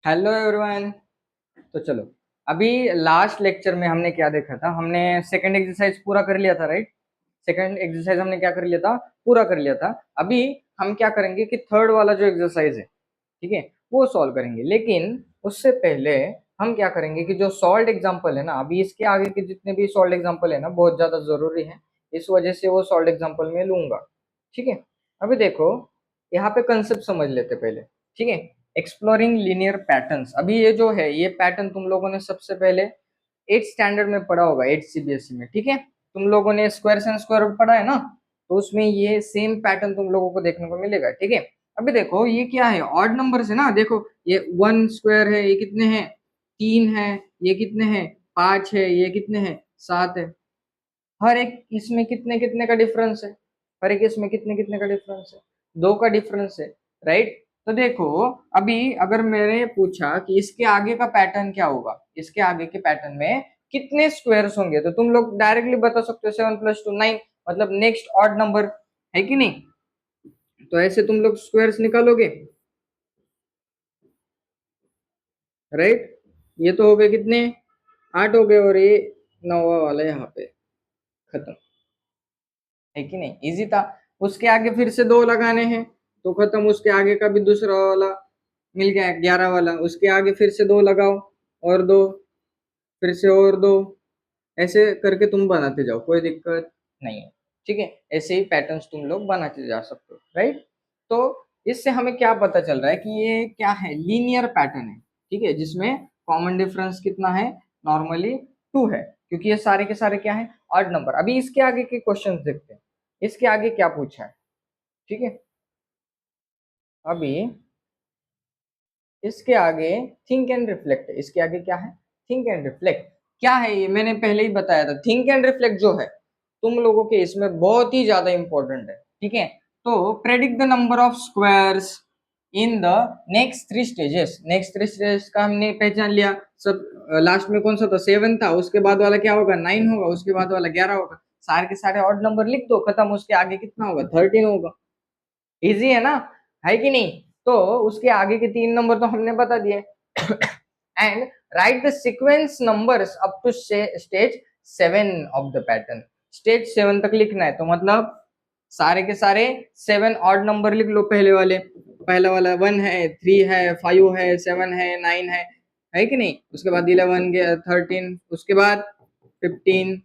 Hello everyone. तो चलो, अभी लास्ट लेक्चर में हमने क्या देखा था? हमने सेकंड एक्सरसाइज पूरा कर लिया था, राइट? सेकंड एक्सरसाइज हमने क्या कर लिया था? पूरा कर लिया था। अभी हम क्या करेंगे कि थर्ड वाला जो एक्सरसाइज है, ठीक है, वो सॉल्व करेंगे। लेकिन उससे पहले हम क्या करेंगे कि जो सॉल्व एग्जाम्पल है ना, अभी इसके आगे के जितने भी सॉल्व एग्जाम्पल है ना, बहुत ज्यादा जरूरी है, इस वजह से वो सॉल्व एग्जाम्पल में लूंगा। ठीक है, अभी देखो, यहाँ पे कंसेप्ट समझ लेते पहले। ठीक है, एक्सप्लोरिंग लीनियर पैटर्न्स। अभी ये जो है, ये पैटर्न तुम लोगों ने सबसे पहले 8th स्टैंडर्ड में पढ़ा होगा, 8 सीबीएसई में। ठीक है, तुम लोगों ने स्क्वायर एंड स्क्वायर रूट पढ़ा है ना, तो उसमें ये सेम पैटर्न तुम लोगों को देखने को मिलेगा। ठीक है, अभी देखो ये क्या है, ऑड नंबर है ना। देखो ये 1 स्क्वायर है, ये कितने हैं? 3 है। ये कितने हैं? 5 है। ये कितने हैं? 7 है। हर एक इसमें कितने कितने का डिफरेंस है? हर एक इसमें कितने कितने का डिफरेंस है? 2 का डिफरेंस है, राइट? तो देखो, अभी अगर मैंने पूछा कि इसके आगे का पैटर्न क्या होगा, इसके आगे के पैटर्न में कितने स्क्वायर्स होंगे, तो तुम लोग डायरेक्टली बता सकते हो 7 + 2 9, मतलब नेक्स्ट ऑड नंबर है कि नहीं? तो ऐसे तुम लोग स्क्वायर्स निकालोगे, राइट? ये तो हो गए कितने? 8 हो गए, और ये 9वां वाला यहाँ पे खत्म, है कि नहीं? इजी था। उसके आगे फिर से 2 लगाने हैं तो खत्म। उसके आगे का भी दूसरा वाला मिल गया, 11 वाला। उसके आगे फिर से 2 लगाओ, और 2, फिर से और 2, ऐसे करके तुम बनाते जाओ, कोई दिक्कत नहीं है। ठीक है, ऐसे ही पैटर्न्स तुम लोग बनाते जा सकते हो, राइट? तो इससे हमें क्या पता चल रहा है कि ये क्या है? लीनियर पैटर्न है। ठीक है, जिसमें कॉमन डिफरेंस कितना है? नॉर्मली 2 है, क्योंकि ये सारे के सारे क्या है? Odd number. अभी इसके आगे के क्वेश्चंस देखते हैं, इसके आगे क्या पूछा है। ठीक है, अभी इसके आगे थिंक एंड रिफ्लेक्ट है। इसके आगे क्या है? Think and reflect. क्या है ये? मैंने पहले ही बताया था, थिंक एंड रिफ्लेक्ट जो है तुम लोगों के इसमें बहुत ही ज्यादा इंपॉर्टेंट है। ठीक है, तो predict the number of squares in the next 3 stages. Next 3 stages का हमने पहचान लिया सब। लास्ट में कौन सा था? 7 था। उसके बाद वाला क्या होगा? 9 होगा। उसके बाद वाला 11 होगा। सारे के सारे ऑड नंबर लिख दो, खत्म। उसके आगे कितना होगा? 13 होगा। इजी है ना, है कि नहीं? तो उसके आगे के 3 नंबर तो हमने बता दिए। And write the sequence numbers up to stage 7 of the pattern. Stage 7 तक लिखना है, तो मतलब सारे के सारे 7 ऑड नंबर लिख लो। पहले वाले, पहला वाला 1 है, 3 है, 5 है, 7 है, 9 है कि नहीं? उसके बाद 11 13, उसके बाद 15,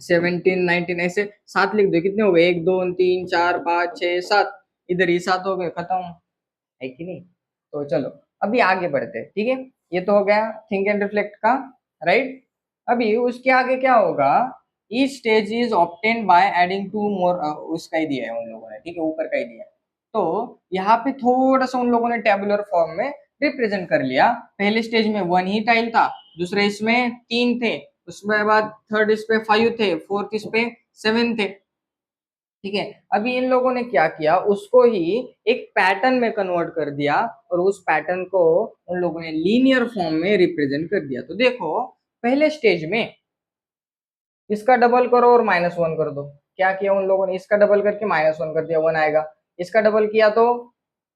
17, 19, ऐसे 7 लिख दो। कितने हो गए? 1 2 3 4 5 6 7, इधर ही 7 हो गए, खत्म, है कि नहीं? तो चलो अभी आगे बढ़ते हैं। ठीक है, ये तो हो गया थिंक एंड रिफ्लेक्ट का, राइट? अभी उसके आगे क्या होगा? Each stage is obtained by adding 2 मोर। उसका ही दिया है उन लोगों ने, ठीक है, ऊपर का ही दिया है। तो यहाँ पे थोड़ा सा उन लोगों ने टेबुलर फॉर्म में रिप्रेजेंट कर लिया। पहले स्टेज में 1 ही टाइल था, दूसरे इसमें 3 थे, उसके बाद थर्ड इस पे 5 थे, फोर्थ इस पे 7 थे। ठीक है, अभी इन लोगों ने क्या किया, उसको ही एक पैटर्न में कन्वर्ट कर दिया, और उस पैटर्न को उन लोगों ने लीनियर फॉर्म में रिप्रेजेंट कर दिया। तो देखो, पहले स्टेज में इसका डबल करो और -1 कर दो। क्या किया उन लोगों ने? इसका डबल करके -1 कर दिया, 1 आएगा। इसका डबल किया तो,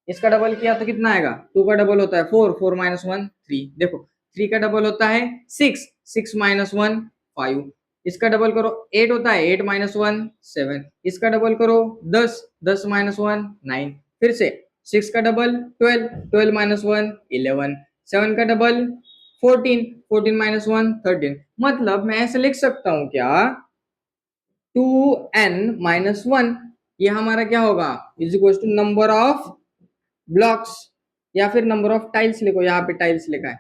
इसका डबल किया तो कितना आएगा? 2 का डबल होता है 4, 4 - 1 3। देखो, 3 का डबल होता है 6, 6 - 1 5। इसका डबल करो 8 होता है, 8 - 1 7। इसका डबल करो 10, 10 - 1 9। फिर से 6 का डबल 12, 12 - 1 11। 7 का डबल 14, 14 - 1 13। मतलब मैं ऐसे लिख सकता हूं क्या? 2n - 1, ये हमारा क्या होगा? Is equal to number of blocks, या फिर नंबर ऑफ टाइल्स लिखो, यहाँ पे टाइल्स लिखा है।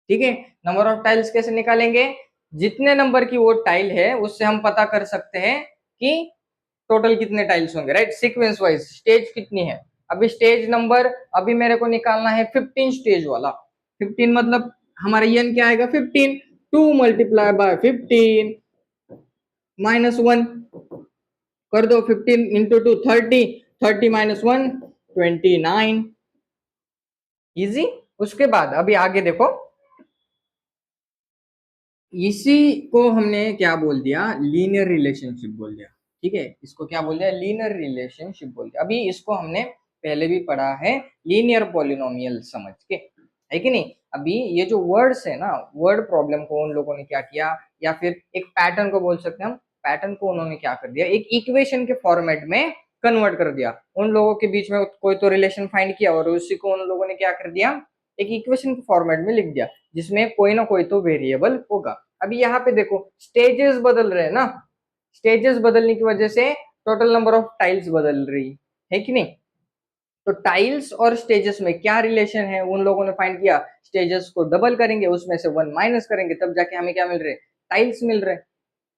ठीक है, नंबर ऑफ टाइल्स कैसे निकालेंगे? जितने नंबर की वो टाइल है उससे हम पता कर सकते हैं कि टोटल कितने टाइल्स होंगे, राइट? सीक्वेंस वाइज स्टेज कितनी है। अभी स्टेज नंबर अभी मेरे को निकालना है 15 स्टेज वाला। 15 मतलब हमारा एन क्या आएगा? 15। 2 × 15 -1 कर दो। 15 × 2 30, 30 - 1 29। इजी। उसके बाद अभी आगे देखो, इसी को हमने क्या बोल दिया? लीनियर रिलेशनशिप बोल दिया। ठीक है, इसको क्या बोल दिया? लीनियर रिलेशनशिप बोल दिया। अभी इसको हमने पहले भी पढ़ा है लीनियर पॉलिनोमियल समझ के, है कि नहीं। अभी ये जो वर्ड्स है ना, वर्ड प्रॉब्लम को उन लोगों ने क्या किया, या फिर एक पैटर्न को बोल सकते हैं हम, पैटर्न को उन्होंने क्या कर दिया, एक इक्वेशन के फॉर्मेट में कन्वर्ट कर दिया। उन लोगों के बीच में कोई तो रिलेशन फाइंड किया और उसी को उन लोगों ने क्या कर दिया, एक इक्वेशन के फॉर्मेट में लिख दिया, जिसमें कोई ना कोई तो वेरिएबल होगा। अभी यहाँ पे देखो स्टेजेस बदल रहे हैं ना, स्टेजेस बदलने की वजह से टोटल नंबर ऑफ टाइल्स बदल रही है कि नहीं। तो टाइल्स और स्टेजेस में क्या रिलेशन है उन लोगों ने फाइंड किया, स्टेजेस को डबल करेंगे, उसमें से 1 माइनस करेंगे, तब जाके हमें क्या मिल रहे, टाइल्स मिल रहे,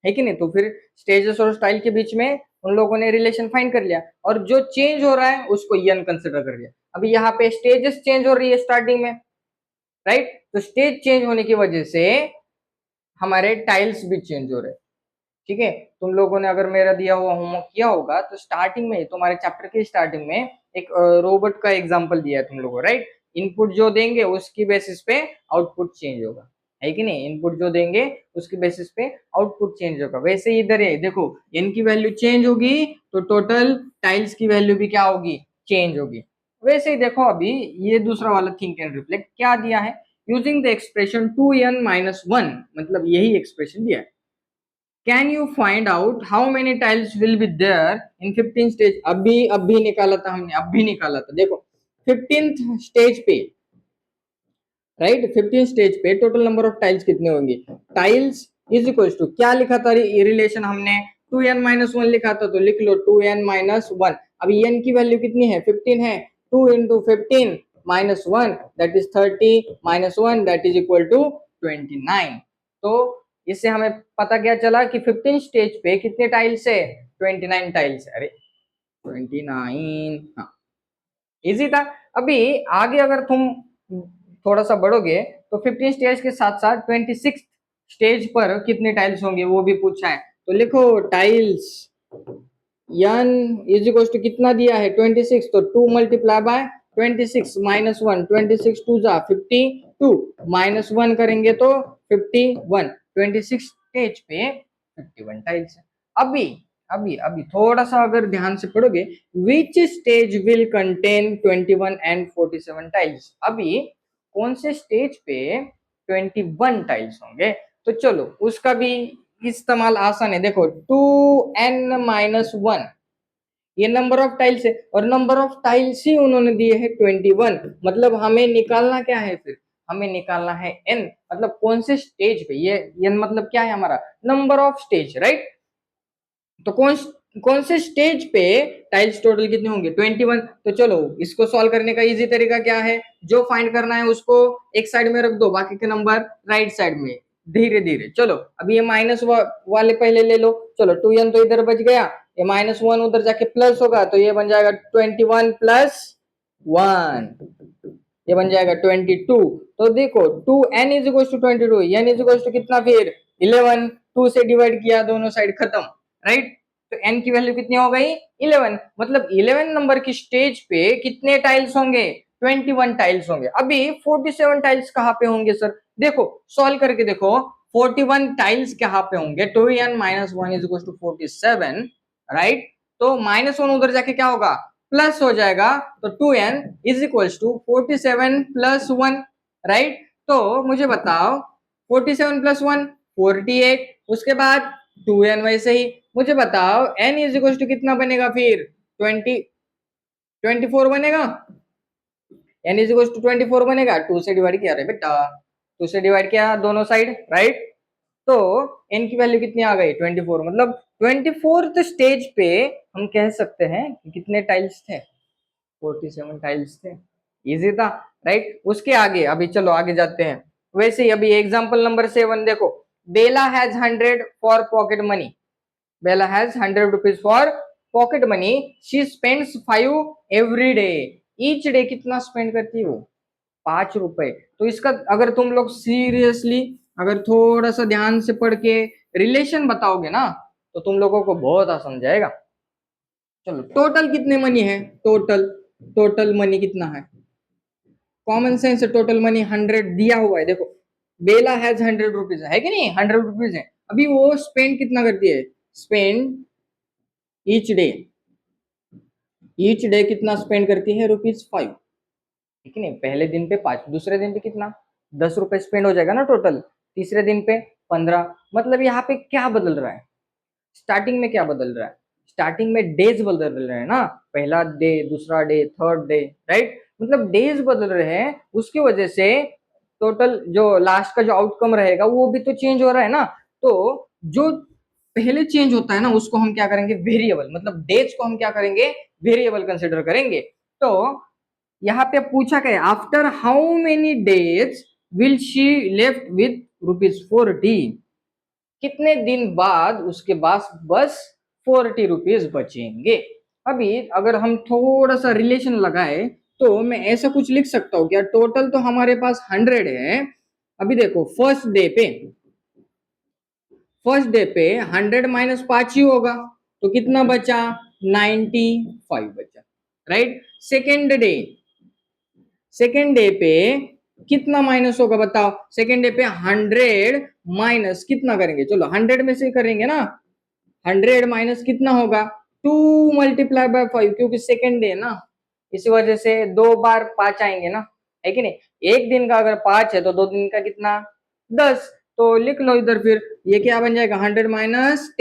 है कि नहीं। तो फिर स्टेजेस और स्टाइल के बीच में उन लोगों ने रिलेशन फाइंड कर लिया, और जो चेंज हो रहा है उसको यन कंसिडर कर लिया। अभी यहाँ पे स्टेजेस चेंज हो रही है स्टार्टिंग में, राइट, तो स्टेज चेंज होने की वजह से हमारे टाइल्स भी चेंज हो रहे हैं, ठीक है। तुम लोगों ने अगर मेरा दिया हुआ होमवर्क किया होगा तो स्टार्टिंग में, तुम्हारे चैप्टर के स्टार्टिंग में एक रोबोट का एग्जांपल दिया है तुम लोगों, राइट। इनपुट जो देंगे उसकी बेसिस पे आउटपुट चेंज होगा, है कि नहीं। इनपुट जो देंगे उसकी बेसिस पे आउटपुट चेंज होगा। वैसे ही इधर है, देखो n की वैल्यू चेंज होगी तो टोटल टाइल्स की वैल्यू भी क्या होगी, चेंज होगी। वैसे ही देखो अभी ये दूसरा वाला थिंक एंड रिफ्लेक्ट क्या दिया है, यूजिंग द एक्सप्रेशन 2n-1, मतलब यही एक्सप्रेशन दिया है। Can you find out how many tiles will be there in 15 stage. अभी निकाला था हमने, अभी निकाला था, देखो 15th स्टेज पे, राइट, 15 स्टेज पे टोटल नंबर ऑफ टाइल्स कितने होंगे, टाइल्स इज इक्वल टू क्या लिखा था रिलेशन हमने, 2n-1 लिखा था, तो लिख लो 2n-1। अभी n की वैल्यू कितनी है, 15 है, 2 into 15 minus 1 that is 30 minus 1 that is equal to 29। तो इससे हमें पता क्या चला कि 15 स्टेज पे कितने टाइल्स है, 29 टाइल्स। अरे 29, हाँ, इजी था। अभी आगे अगर तुम थोड़ा सा बढ़ोगे तो 15 स्टेज के साथ साथ 26 स्टेज पर कितने टाइल्स होंगे वो भी पूछा है। तो लिखो tiles n is equal to कितना दिया है 26, तो 2 मल्टीप्लाई बाय 26 माइनस 1, 26 टू जा 52 माइनस 1 करेंगे तो 51, 26 स्टेज पे 51 टाइल्स है। अभी अभी अभी थोड़ा सा अगर ध्यान से पढ़ोगे, which stage will contain 21 and 47 tiles. अभी कौन से स्टेज पे 21 टाइल्स होंगे, तो चलो उसका भी इस्तेमाल आसान है। देखो 2n-1 ये नंबर ऑफ टाइल्स है, और नंबर ऑफ टाइल्स ही उन्होंने दिए है 21, मतलब हमें निकालना क्या है, फिर हमें निकालना है n, मतलब कौन से स्टेज पे, ये n मतलब क्या है हमारा, नंबर ऑफ स्टेज, राइट। तो कौन कौन से स्टेज पे टाइल्स टोटल कितने होंगे 21। तो चलो इसको सॉल्व करने का इजी तरीका क्या है, जो फाइंड करना है उसको एक साइड में रख दो, बाकी के नंबर राइट साइड में, धीरे धीरे चलो। अभी ये माइनस वाले पहले ले लो, चलो 2n तो इधर बच गया, ये -1 उधर जाके प्लस होगा, तो ये बन जाएगा 21 प्लस 1, ये बन जाएगा 22। तो देखो 2n is equal to 22, n is equal to कितना, फिर 11, 2 से डिवाइड किया दोनों साइड खत्म, राइट। तो n की वैल्यू कितनी हो गई 11, मतलब 11 नंबर की स्टेज पे कितने टाइल्स होंगे, 21 टाइल्स होंगे। अभी 47 टाइल्स कहाँ पे होंगे सर, देखो सॉल्व करके देखो, 41 टाइल्स कहाँ पे होंगे, 2n-1 is equal to 47, right. तो -1 उधर जाके क्या होगा, प्लस हो जाएगा, तो 2n is equal to 47 plus 1, right. तो मुझे बताओ 47 प्लस 1 48, उसके बाद 2n, वैसे ही मुझे बताओ n इज इक्वल टू कितना बनेगा, फिर 24 बनेगा, n इज इक्वल टू 24 बनेगा, 2 से डिवाइड किया रे बेटा, 2 से डिवाइड किया दोनों साइड, राइट। तो n की वैल्यू कितनी आ गई 24, मतलब 24th स्टेज पे हम कह सकते हैं कि कितने टाइल्स थे, 47 टाइल्स थे, इजी था, राइट। उसके आगे अभी चलो आगे जाते हैं। वैसे ही अभी एग्जांपल नंबर 7 देखो, Bella has 100 for pocket money, Bella has 100 rupees for pocket money, she spends 5 every day, each day कितना स्पेंड करती है वो, 5 रुपए। तो इसका अगर तुम लोग सीरियसली अगर थोड़ा सा ध्यान से पढ़ के रिलेशन बताओगे ना, तो तुम लोगों को बहुत आसान जाएगा। चलो टोटल कितने मनी है, टोटल टोटल मनी कितना है, कॉमन सेंस टोटल मनी 100 दिया हुआ है, देखो बेला हैज 100 रुपीज है कि नहीं, 100 रुपीज है। अभी वो स्पेंड कितना करती है, spend each day, each day कितना स्पेंड करती है, ₹5, ठीक है नहीं, पहले दिन पे 5, दूसरे दिन पे कितना, ₹10 स्पेंड हो जाएगा ना टोटल, तीसरे दिन पे 15। मतलब यहाँ पे क्या बदल रहा है, स्टार्टिंग में क्या बदल रहा है, स्टार्टिंग में डेज बदल रहे हैं ना, पहला डे, दूसरा डे, थर्ड डे, राइट, मतलब डेज बदल रहे हैं, उसकी वजह से टोटल जो लास्ट का जो आउटकम रहेगा वो भी तो चेंज हो रहा है ना। तो जो पहले चेंज होता है ना उसको हम क्या करेंगे, वेरिएबल, मतलब डेज को हम क्या करेंगे, वेरिएबल कंसिडर करेंगे। तो यहाँ पे पूछा गया after how many days will she left with ₹40, कितने दिन बाद उसके पास बस ₹40 बचेंगे। अभी अगर हम थोड़ा सा रिलेशन लगाए तो मैं ऐसा कुछ लिख सकता हूँ क्या, टोटल तो हमारे पास 100 है। अभी देखो फर्स्ट डे पे 100 माइनस 5 ही होगा, तो कितना बचा, 95 बचा, राइट। सेकेंड डे पे कितना माइनस होगा बताओ, सेकेंड डे पे 100 माइनस कितना करेंगे, चलो 100 में से करेंगे ना, 100 माइनस कितना होगा, 2 मल्टीप्लाई बाय 5, क्योंकि सेकेंड डे ना, इसी वजह से 2 बार 5 आएंगे ना, है कि नहीं। एक दिन का अगर 5 है तो 2 दिन का कितना, 10। तो लिख लो इधर, फिर ये क्या बन जाएगा, 100 minus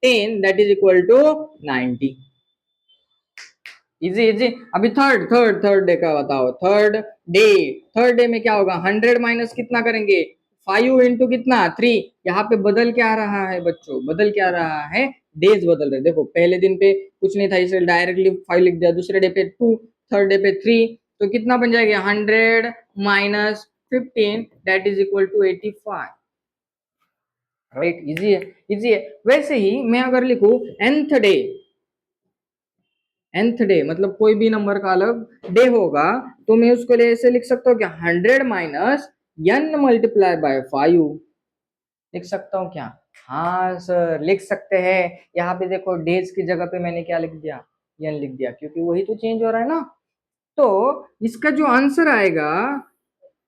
10 that is equal to 90। Easy easy. अभी थर्ड डे का बताओ, थर्ड डे में क्या होगा, 100 माइनस कितना करेंगे, 5 इंटू कितना, 3। यहाँ पे बदल क्या रहा है बच्चों, बदल क्या रहा है, डेज बदल रहे। देखो पहले दिन पे कुछ नहीं था, इसलिए डायरेक्टली 5 लिख दिया, दूसरे डे पे 2, थर्ड डे पे 3, तो कितना बन जाएगा, 100 minus 15 that is equal to 85, right. Easy है, इजी है। वैसे ही मैं अगर लिखू nth डे मतलब कोई भी नंबर का अलग डे होगा, तो मैं उसको लिए ऐसे लिख सकता हूँ क्या, 100 माइनस n मल्टीप्लाई बाय 5 लिख सकता हूँ क्या, हाँ सर लिख सकते हैं। यहाँ पे देखो डेज की जगह पे मैंने क्या लिख दिया, n लिख दिया, क्योंकि वही तो चेंज हो रहा है ना। तो इसका जो आंसर आएगा,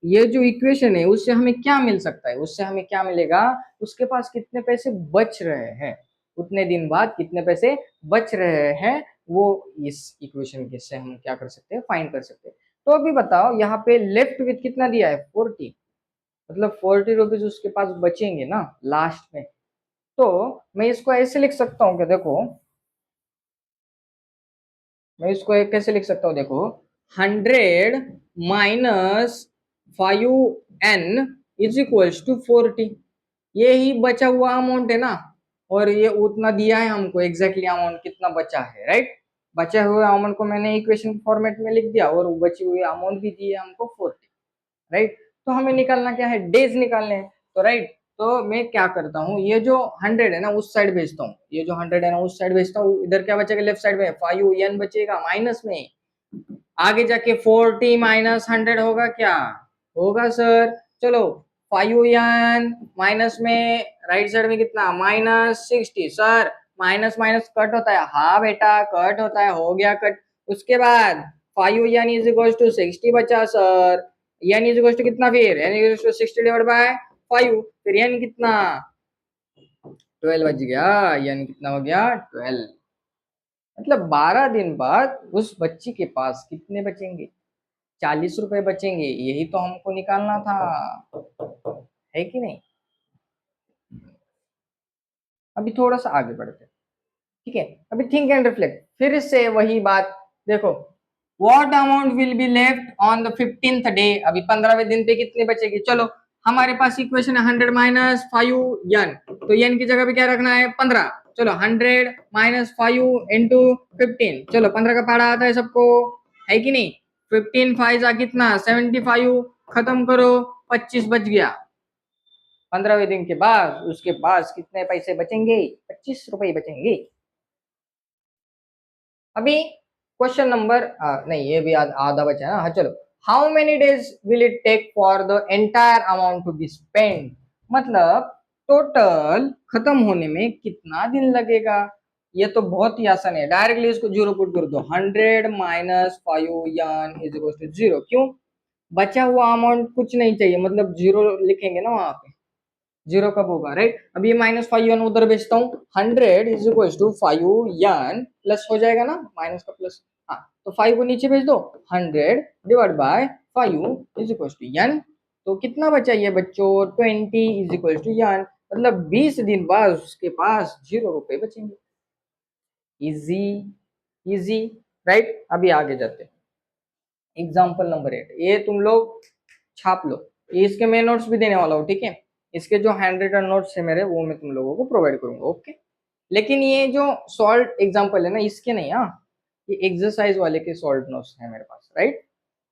ये जो इक्वेशन है उससे हमें क्या मिल सकता है, उससे हमें क्या मिलेगा, उसके पास कितने पैसे बच रहे हैं, उतने दिन बाद कितने पैसे बच रहे हैं, वो इस इक्वेशन के से हम क्या कर सकते हैं, फाइंड कर सकते हैं। तो अभी बताओ यहाँ पे लेफ्ट विथ कितना दिया है, 40, मतलब ₹40 उसके पास बचेंगे ना लास्ट में। तो मैं इसको ऐसे लिख सकता हूँ कि देखो, मैं इसको एक कैसे लिख सकता हूँ, देखो 100 minus 5n is equals to 40, ये ही बचा हुआ अमाउंट है ना, और ये उतना दिया है हमको, एग्जैक्टली अमाउंट कितना बचा है, राइट। बचे हुए अमाउंट को मैंने इक्वेशन फॉर्मेट में लिख दिया, और बची हुई अमाउंट भी दी है हमको 40, राइट। तो हमें निकालना क्या है, डेज निकालने हैं, तो राइट। तो मैं क्या करता हूँ, ये जो 100 है ना उस साइड भेजता हूँ, ये जो 100 है ना उस साइड भेजता हूँ, इधर क्या बचेगा, लेफ्ट साइड में 5n बचेगा माइनस में, आगे जाके 40 माइनस 100 होगा क्या, होगा सर। चलो 5n माइनस में राइट साइड में कितना, -60, सर माइनस माइनस कट होता है, हाँ बेटा कट होता है, हो गया कट। उसके बाद 5n इज इक्वल टू 60 बचा sir, n is equal to कितना, फिर n is equal to 60 divide by 5, फिर n कितना, 12 बच गया, n कितना हो गया, 12। मतलब 12 दिन बाद उस बच्ची के पास कितने बचेंगे, ₹40 बचेंगे, यही तो हमको निकालना था, है कि नहीं। अभी थोड़ा सा आगे बढ़ते, ठीक है। अभी थिंक एंड रिफ्लेक्ट, फिर से वही बात, देखो what amount will be left on the 15th day, अभी 15वें दिन पे कितने बचेगी, चलो हमारे पास इक्वेशन है 100 माइनस 5n, तो n की जगह पे क्या रखना है, 15। चलो 100 माइनस 5 इंटू 15, चलो 15 का पहाड़ा आता है सबको, है कि नहीं। 15 5 जा कितना, 75, खत्म करो, 25 बच गया। 15वें दिन के बाद उसके पास कितने पैसे बचेंगे, ₹25 बचेंगे। अभी क्वेश्चन नंबर नहीं, ये भी आधा बचा है ना, हाँ चलो। How many days will it take for the entire amount to be spend, मतलब टोटल खत्म होने में कितना दिन लगेगा। ये तो बहुत ही आसान है, डायरेक्टली इसको जीरो पुट कर दो, 100 minus 5n is equal to 0, क्यों, बचा हुआ अमाउंट कुछ नहीं चाहिए, मतलब जीरो लिखेंगे ना वहां पे, जीरो कब होगा, राइट। अब ये -5n उधर भेजता हूँ, 100 is equal to 5n plus हो जाएगा ना, माइनस का प्लस, हाँ तो 5 को नीचे भेज दो, 100 divide by 5 is equal to n। तो कितना बचा ये बच्चों, 20 इज इक्वल टू n, मतलब 20 दिन बाद उसके पास 0 रुपए बचेंगे। Easy, easy, right. अभी आगे जाते हैं, एग्जाम्पल नंबर 8, ये तुम लोग छाप लो, ये इसके मैं नोट्स भी देने वाला हूँ, ठीक है। इसके जो हैंड रिटन नोट्स है मेरे, वो मैं तुम लोगों को प्रोवाइड करूंगा, ओके। लेकिन ये जो सॉल्व एग्जाम्पल है ना, इसके नहीं, हाँ ये एक्सरसाइज वाले के सॉल्व नोट्स है मेरे पास, राइट।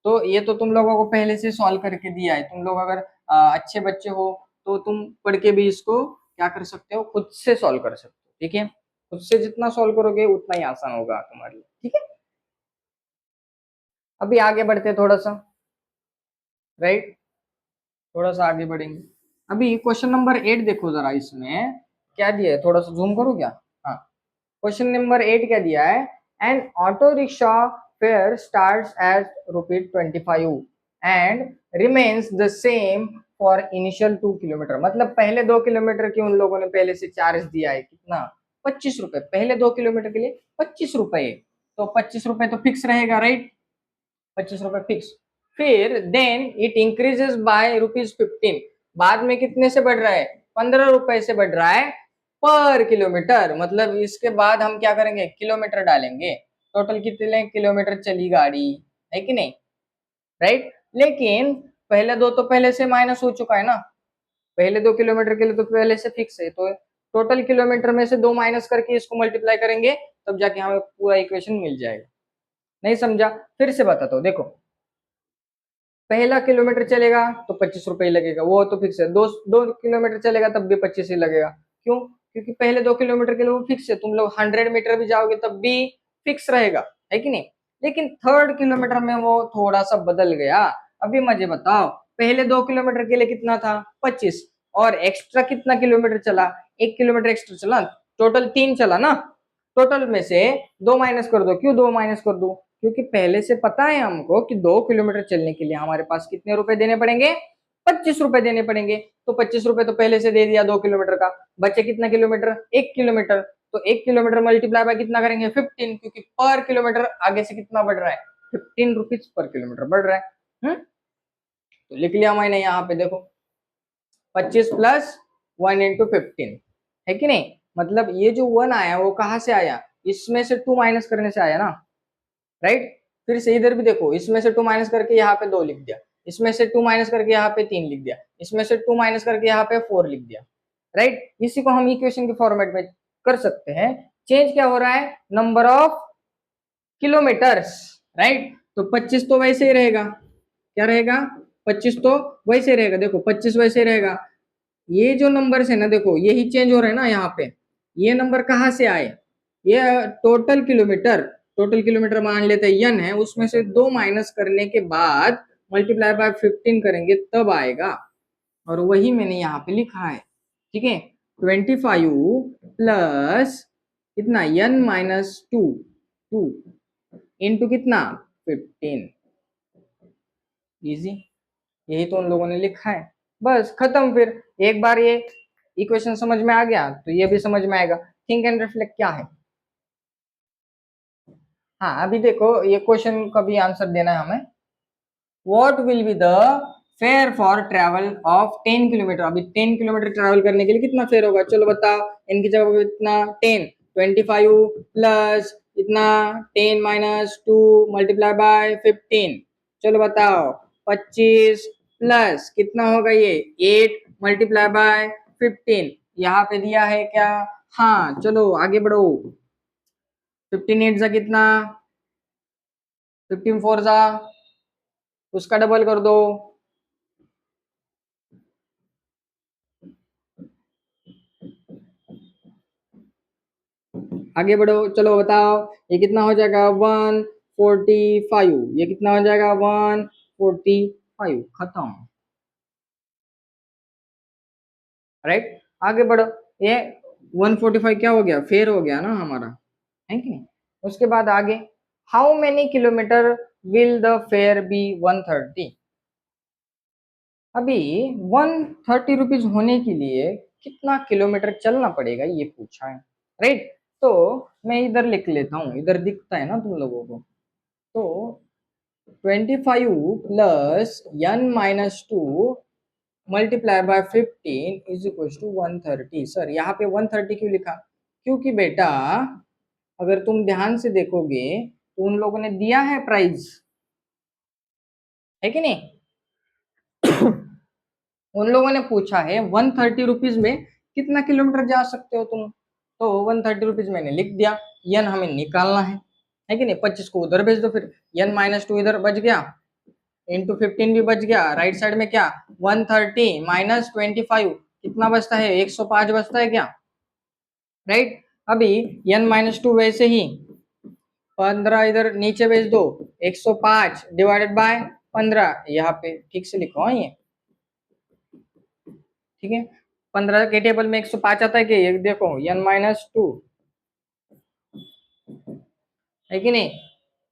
तो ये तो तुम लोगों को पहले से सॉल्व करके दिया है, तुम लोग अगर अच्छे बच्चे हो तो तुम पढ़ के भी इसको क्या कर सकते हो, खुद से सॉल्व कर सकते हो, ठीक है। खुद से जितना सॉल्व करोगे उतना ही आसान होगा तुम्हारे लिए, ठीक है। अभी आगे बढ़ते थोड़ा सा, राइट, थोड़ा सा आगे बढ़ेंगे। अभी क्वेश्चन नंबर 8 देखो जरा, इसमें क्या दिया है, थोड़ा सा जूम करो क्या। हाँ, क्वेश्चन नंबर 8 क्या दिया है, N auto rickshaw fair starts at ₹25 and remains the same for initial 2 kilometre. मतलब पहले 2 किलोमीटर की उन लोगों ने पहले से चार्ज दिया है, कितना, 25 रुपए, पहले 2 किलोमीटर के लिए 25 रुपए। तो 25 रुपए तो फिक्स रहेगा, राइट, 25 रुपए फिक्स। फिर देन इट इंक्रीजेस बाय ₹15, बाद में कितने से बढ़ रहा है, 15 रुपए से बढ़ रहा है पर किलोमीटर। मतलब इसके बाद हम क्या करेंगे, किलोमीटर डालेंगे, टोटल कितने किलोमीटर चली गाड़ी, है कि नहीं, राइट। लेकिन पहले दो तो पहले से माइनस हो चुका है ना, पहले 2 किलोमीटर के लिए तो पहले से फिक्स है, तो टोटल किलोमीटर में से 2 माइनस करके इसको मल्टीप्लाई करेंगे, तब जाके हमें पूरा इक्वेशन मिल जाएगा। नहीं समझा, फिर से बताता हूँ, देखो पहला किलोमीटर चलेगा तो 25 रुपए ही लगेगा, वो तो फिक्स है। 2 किलोमीटर चलेगा तब भी 25 ही लगेगा, क्यों, क्योंकि पहले 2 किलोमीटर के लिए वो फिक्स है, तुम लोग 100 मीटर भी जाओगे तब भी फिक्स रहेगा, है कि नहीं। लेकिन थर्ड किलोमीटर में वो थोड़ा सा बदल गया। अभी मुझे बताओ, पहले 2 किलोमीटर के लिए कितना था, 25, और एक्स्ट्रा कितना किलोमीटर चला, 1 किलोमीटर एक्स्ट्रा चला, टोटल 3 चला ना। टोटल में से 2 माइनस कर दो, क्यों 2 माइनस कर दो, क्योंकि पहले से पता है हमको कि 2 किलोमीटर चलने के लिए हमारे पास कितने रुपए देने पड़ेंगे, 25 रुपए देने पड़ेंगे। तो 25 रुपए तो पहले से दे दिया 2 किलोमीटर का, बचे कितना किलोमीटर, 1 किलोमीटर। तो 1 किलोमीटर मल्टीप्लाई बाय कितना करेंगे, 15, क्योंकि पर किलोमीटर आगे से कितना बढ़ रहा है, 15 रुपीज पर किलोमीटर बढ़ रहा है। तो लिख लिया मैंने यहाँ पे, देखो 25 प्लस 1 × 15, है कि नहीं। मतलब ये जो 1 आया वो कहाँ से आया, इसमें से 2 माइनस करने से आया ना, राइट। फिर से इधर भी देखो, इसमें से 2 माइनस करके यहाँ पे 2 लिख दिया, इसमें से 2 माइनस करके यहाँ पे 3 लिख दिया, इसमें से 2 माइनस करके यहाँ पे 4 लिख दिया, राइट। इसी को हम इक्वेशन के फॉर्मेट में कर सकते हैं। चेंज क्या हो रहा है, नंबर ऑफ किलोमीटर्स, राइट। तो 25 तो वैसे ही रहेगा, क्या रहेगा, 25 तो वैसे रहेगा, देखो 25 वैसे रहेगा। ये जो नंबर है ना, देखो यही चेंज हो रहा है ना यहाँ पे, ये नंबर कहाँ से आए, ये टोटल किलोमीटर, टोटल किलोमीटर मान लेते हैं n है, उसमें से 2 माइनस करने के बाद मल्टीप्लाई बाय 15 करेंगे तब आएगा, और वही मैंने यहाँ पे लिखा है, ठीक है। 25 प्लस कितना, n-2 इंटू कितना, 15। इजी, यही तो उन लोगों ने लिखा है, बस खत्म। फिर एक बार ये इक्वेशन समझ में आ गया तो ये भी समझ में आएगा। थिंक एंड रिफ्लेक्ट क्या है, हाँ अभी देखो ये क्वेश्चन का भी आंसर देना है हमें। What will be the fair for travel of 10 kilometre. अभी 10 किलोमीटर ट्रेवल करने के लिए कितना फेयर होगा, चलो बताओ, इनकी जगह पे इतना 10, 25 प्लस इतना 10-2 मल्टीप्लाई बाय 15, चलो बताओ 25 प्लस कितना होगा ये 8 मल्टीप्लाई बाय 15, यहाँ पे दिया है क्या, हाँ चलो आगे बढ़ो। 15 8 जा कितना, 15 4 जा, उसका डबल कर दो, आगे बढ़ो, चलो बताओ ये कितना हो जाएगा, 145, ये कितना हो जाएगा 145, खत्म, राइट। आगे बढ़ो, ये 145 क्या हो गया, फेयर हो गया ना हमारा, है कि नहीं। उसके बाद आगे, how many kilometre will the fare be 130। अभी 130 रुपीज होने के लिए कितना किलोमीटर चलना पड़ेगा ये पूछा है, राइट। तो मैं इधर लिख लेता हूँ, इधर दिखता है ना तुम लोगों को। तो 25 plus n minus 2 multiply by 15 is equal to 130। Sir यहाँ पे 130 क्यों लिखा? क्योंकि बेटा अगर तुम ध्यान से देखोगे तो उन लोगों ने दिया है प्राइस, है कि नहीं? उन लोगों ने पूछा है 130 रुपीज में कितना किलोमीटर जा सकते हो तुम, तो 130 रुपीज मैंने लिख दिया। यन हमें निकालना है कि नहीं? 25 को उधर भेज दो, फिर यन माइनस 2 इधर बच गया, इंटू 15 भी बच गया, राइट साइड में क्या 130 माइनस 25 कितना बचता है? 105 बचता है क्या, राइट। अभी n माइनस 2 वैसे ही 15 इधर नीचे भेज दो, 105 डिवाइडेड बाय 15, यहाँ पे ठीक से लिखो हाँ ये, ठीक है। 15 के टेबल में 105 आता है कि ये देखो n माइनस 2, है कि नहीं?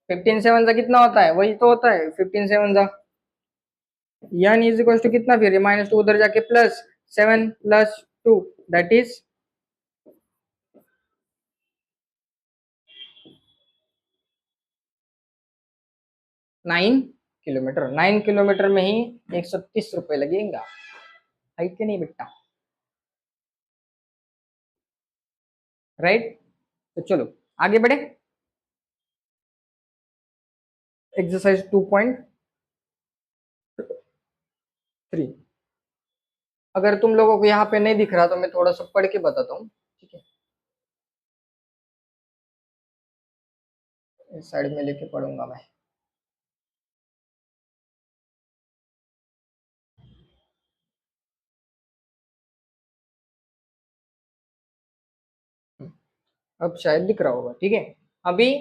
15 सेवन जा कितना होता है? वही तो होता है 15 सेवन जा n इज इक्वल टू कितना, फिर माइनस 2 उधर जाके plus 7 plus 2 that is 9 kilometre. 9 kilometre में ही 130 रुपए लगेगा, है कि नहीं बेटा, राइट। तो चलो आगे बढ़े। एक्सरसाइज 2.3। अगर तुम लोगों को यहाँ पे नहीं दिख रहा तो मैं थोड़ा सा पढ़ के बताता हूँ, ठीक है? इस साइड में लेके पढ़ूंगा मैं। अब शायद दिख रहा होगा, ठीक है। अभी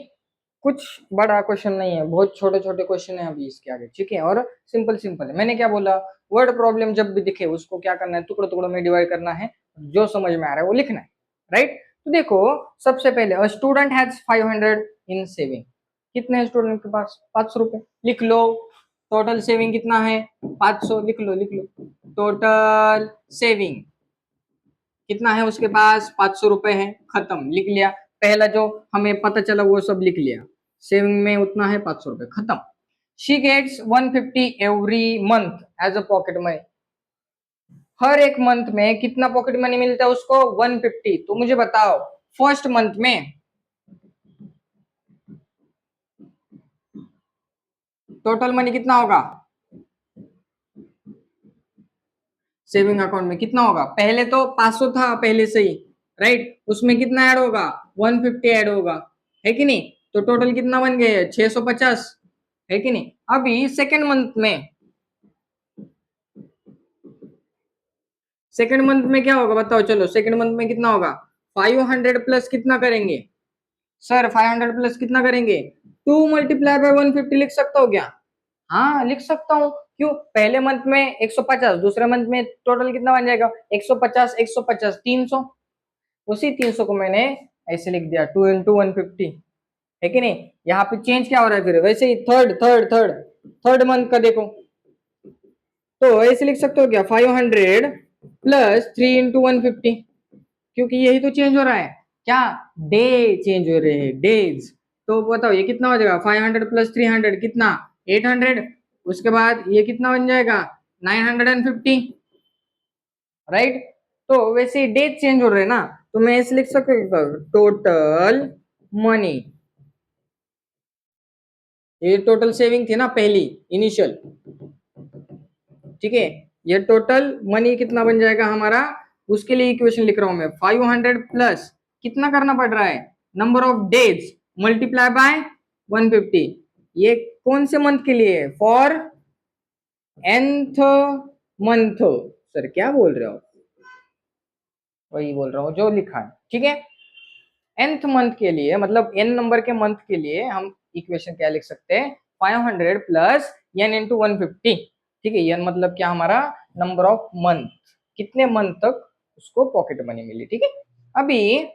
कुछ बड़ा क्वेश्चन नहीं है, बहुत छोटे छोटे क्वेश्चन है अभी इसके आगे, ठीक है, और सिंपल सिंपल है। मैंने क्या बोला, वर्ड प्रॉब्लम जब भी दिखे उसको क्या करना है, टुकड़ों टुकड़ों में डिवाइड करना है, जो समझ में आ रहा है वो लिखना है, राइट। तो देखो सबसे पहले स्टूडेंट हैज 500 इन सेविंग, कितने स्टूडेंट के पास 500 रुपए, लिख लो। टोटल सेविंग कितना है? 500, लिख लो लिख लो। टोटल सेविंग कितना है उसके पास? 500 रुपए है, खत्म, लिख लिया। पहला जो हमें पता चला वो सब लिख लिया, सेविंग में उतना है 500 रुपए, खत्म। She gets 150 every month as a pocket money, हर एक मंथ में कितना पॉकेट मनी मिलता है उसको? 150। तो मुझे बताओ फर्स्ट मंथ में टोटल मनी कितना होगा? सेविंग अकाउंट में कितना होगा? पहले तो 500 था पहले से ही, राइट, उसमें कितना ऐड होगा? 150 ऐड होगा, है कि नहीं? तो टोटल कितना बन गया? 650, है कि नहीं? अभी सेकेंड मंथ में क्या होगा बताओ, चलो सेकेंड मंथ में कितना होगा? 500 प्लस कितना करेंगे सर? 500 प्लस कितना करेंगे? 2 मल्टीप्लाई बाय 150 लिख सकता हो क्या? हाँ लिख सकता हूँ। क्यों? पहले मंथ में 150, दूसरे मंथ में टोटल कितना बन जाएगा? 150 150 300, उसी 300 को मैंने ऐसे लिख दिया 2 इंटू 150, है कि नहीं? यहाँ पे चेंज क्या हो रहा है फिर? वैसे ही थर्ड मंथ का देखो, तो ऐसे लिख सकते हो क्या? 500 प्लस 3 इंटू 150, क्योंकि यही तो चेंज हो रहा है, क्या? डे चेंज हो रहे हैं, डेज। तो बताओ ये कितना हो जाएगा? 500 प्लस 300 कितना? 800। उसके बाद ये कितना बन जाएगा? 950, राइट। तो वैसे डेट चेंज हो रहे हैं ना, तो मैं ऐसे लिख सकता हूँ टोटल मनी, ये टोटल सेविंग थी ना पहली इनिशियल, ठीक है। ये टोटल मनी कितना बन जाएगा हमारा, उसके लिए इक्वेशन लिख रहा हूं मैं। 500 प्लस कितना करना पड़ रहा है? Number of days multiply by 150। ये कौन से मंथ के लिए है? For nth month. सर क्या बोल रहे हो? वही बोल रहा हूँ जो लिखा है, ठीक है। nth मंथ के लिए, मतलब n नंबर के मंथ के लिए हम इक्वेशन क्या लिख सकते हैं? 500 प्लस n इंटू 150, ठीक है। n मतलब क्या हमारा? नंबर ऑफ मंथ, कितने मंथ तक उसको पॉकेट मनी मिली, ठीक है। अभी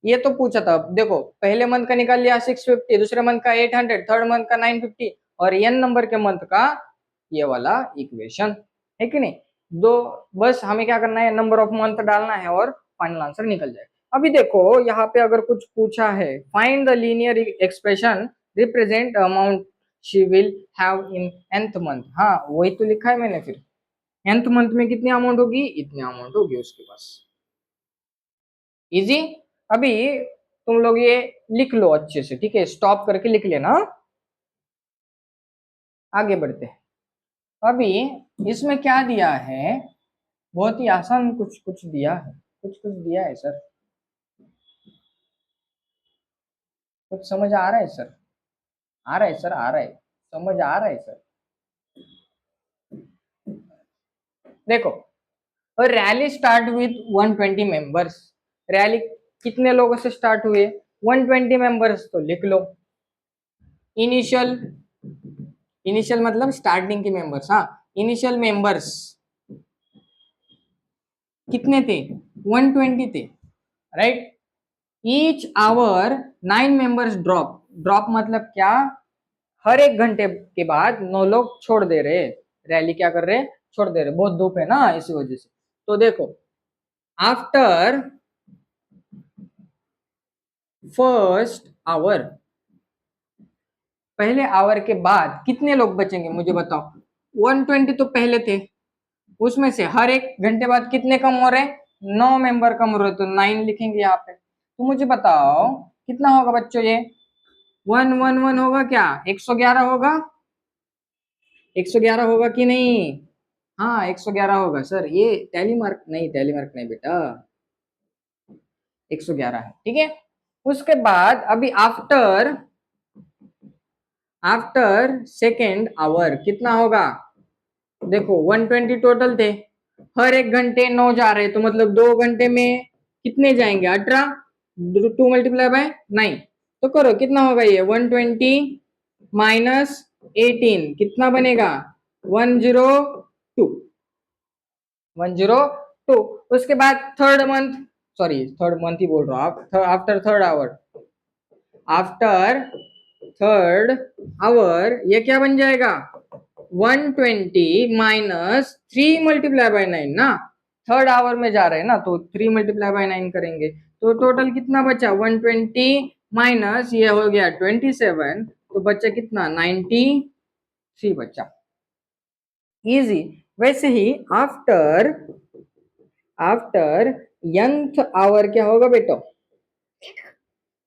ये तो पूछा था, देखो पहले मंथ का निकाल लिया 650, दूसरे मंथ का 800, थर्ड मंथ का 950, और n नंबर के मंथ का ये वाला इक्वेशन, है कि नहीं। दो, बस हमें क्या करना है, नंबर ऑफ मंथ डालना है और फाइनल आंसर निकल जाए। अभी देखो यहाँ पे अगर कुछ पूछा है, find the linear expression represent amount she will have in nth month, हाँ वही तो लिखा है मैंने, फिर nth मंथ में कितनी अमाउंट होगी, इतनी अमाउंट होगी उसके पास। इजी। अभी तुम लोग ये लिख लो अच्छे से, ठीक है, स्टॉप करके लिख लेना। आगे बढ़ते हैं। अभी इसमें क्या दिया है, बहुत ही आसान कुछ कुछ दिया है, कुछ कुछ दिया है सर, कुछ समझ आ रहा है सर, आ रहा है सर, आ रहा है, समझ आ रहा है सर। देखो, और rally start with 120 members, rally कितने लोगों से स्टार्ट हुए, 120 मेंबर्स, तो लिख लो इनिशियल, इनिशियल मतलब स्टार्टिंग के मेंबर्स, हाँ इनिशियल मेंबर्स कितने थे, 120 थे, right. Each hour 9 members drop, drop मतलब क्या, हर एक घंटे के बाद 9 लोग छोड़ दे रहे, रैली क्या कर रहे, छोड़ दे रहे, बहुत धूप है ना इसी वजह से। तो देखो, आफ्टर फर्स्ट आवर, पहले आवर के बाद कितने लोग बचेंगे मुझे बताओ, 120 तो पहले थे, उसमें से हर एक घंटे बाद कितने कम हो रहे, 9 मेंबर कम हो रहे, तो 9 लिखेंगे यहाँ पे। तो मुझे बताओ कितना होगा बच्चों ये, 111 होगा क्या, 111 होगा, 111 होगा कि नहीं, हाँ 111 होगा सर, ये टैली मार्क नहीं, टैली मार्क नहीं बेटा, 111 है, ठीक है। उसके बाद अभी आफ्टर, आफ्टर सेकेंड आवर कितना होगा, देखो 120 टोटल थे, हर एक घंटे 9 जा रहे, तो मतलब 2 घंटे में कितने जाएंगे, 18, 2 मल्टीप्लाई बाय 9, तो करो कितना होगा ये, 120 माइनस 18 कितना बनेगा, 102, 102। उसके बाद third month, sorry third month ही बोल रहा हूँ, after third hour, after third hour ये क्या बन जाएगा, 120 माइनस 3 मल्टीप्लाई बाय 9 ना, थर्ड आवर में जा रहे हैं ना, तो 3 मल्टीप्लाई बाय 9 करेंगे, तो टोटल कितना बचा, 120 माइनस ये हो गया 27, तो बचा कितना, 93 बचा। इजी। वैसे ही आफ्टर, आफ्टर nth आवर क्या होगा बेटो,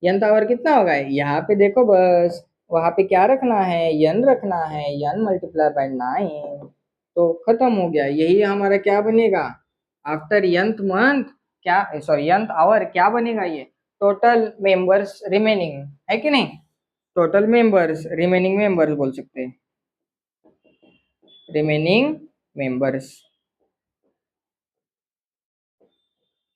n आवर कितना होगा, यहाँ पे देखो बस, वहां पे क्या रखना है, n रखना है, n मल्टीप्लाई बाय 9, तो खत्म हो गया, यही हमारा क्या बनेगा, आफ्टर nth मंथ क्या, सॉरी nth आवर क्या बनेगा ये, टोटल मेंबर्स रिमेनिंग, है कि नहीं, टोटल मेंबर्स, रिमेनिंग मेंबर्स बोल सकते हैं, remaining members,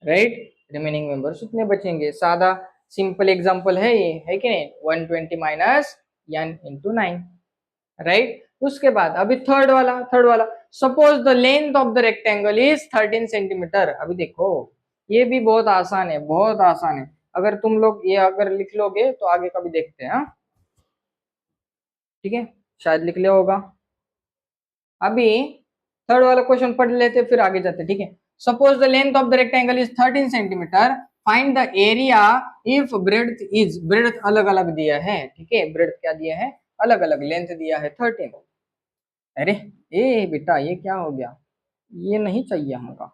right, remaining members उतने बचेंगे, सादा सिंपल एग्जांपल है ये, है कि नहीं, 120 माइनस n इंटू 9, राइट। उसके बाद अभी थर्ड वाला, थर्ड वाला, suppose the length of the rectangle is 13 centimetre, अभी देखो ये भी बहुत आसान है, बहुत आसान है, अगर तुम लोग ये अगर लिख लोगे तो आगे कभी देखते हैं, ठीक है, शायद लिख लिया होगा। अभी थर्ड वाला क्वेश्चन पढ़ लेते फिर आगे जाते, ठीक है। Suppose the length of the rectangle is 13 centimetre, find the area if breadth is, breadth अलग अलग दिया है, ठीक है, ब्रेड्थ क्या दिया है, अलग अलग, लेंथ दिया है 13, अरे ए बेटा ये क्या हो गया, ये नहीं चाहिए हमका,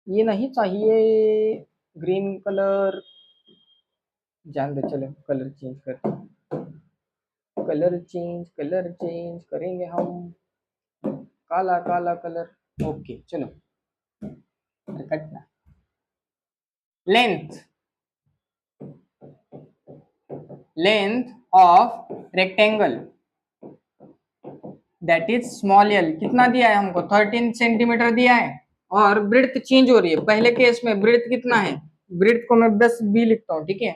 ये नहीं चाहिए, ग्रीन कलर, जान दे, चलो कलर चेंज कर, कलर चेंज, कलर चेंज करेंगे हम, काला काला कलर, ओके चलो कटना, length, length of rectangle that is small L कितना दिया है हमको, 13 सेंटीमीटर दिया है, और ब्रेड्थ चेंज हो रही है, पहले केस में ब्रेड्थ कितना है, ब्रेड्थ को मैं 10 बी लिखता हूँ, ठीक है,